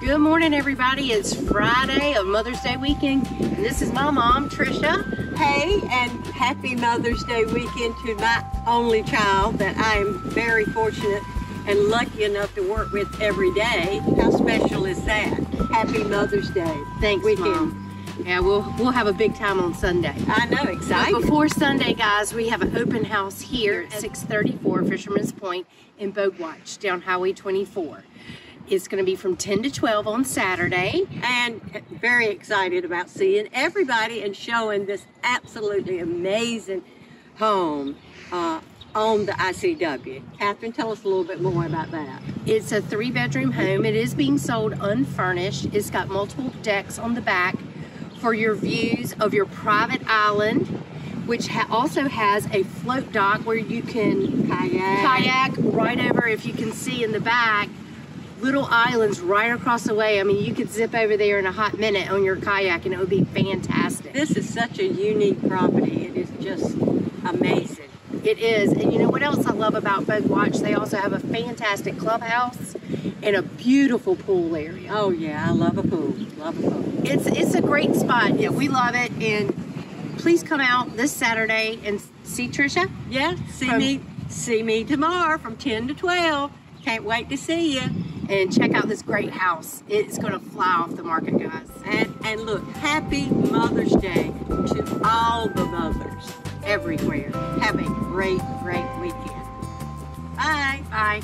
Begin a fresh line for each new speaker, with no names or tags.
Good morning, everybody. It's Friday of Mother's Day weekend, and this is my mom, Tricia.
Hey, and happy Mother's Day weekend to my only child that I am very fortunate and lucky enough to work with every day. How special is that? Happy Mother's Day.
Thanks,
weekend.
Mom. Yeah, we'll have a big time on Sunday.
I know, exciting.
But before Sunday, guys, we have an open house here at 634 Fishermans Point in Bogue Watch, down Highway 24. It's going to be from 10 to 12 on Saturday.
And very excited about seeing everybody and showing this absolutely amazing home on the ICW. Catherine, tell us a little bit more about that.
It's a 3-bedroom home. It is being sold unfurnished. It's got multiple decks on the back for your views of your private island, which also has a float dock where you can kayak right over, if you can see in the back, little islands right across the way. I mean, you could zip over there in a hot minute on your kayak and it would be fantastic.
This is such a unique property. It is just amazing.
It is. And you know what else I love about Bogue Watch? They also have a fantastic clubhouse and a beautiful pool area.
Oh yeah, I love a pool. Love a pool.
It's a great spot. Yeah, we love it. And please come out this Saturday and see Tricia.
Yeah, see me tomorrow from 10 to 12. Can't wait to see you.
And check out this great house. It's going to fly off the market, guys.
And look, happy Mother's Day to all the mothers everywhere. Have a great, great weekend. Bye.
Bye.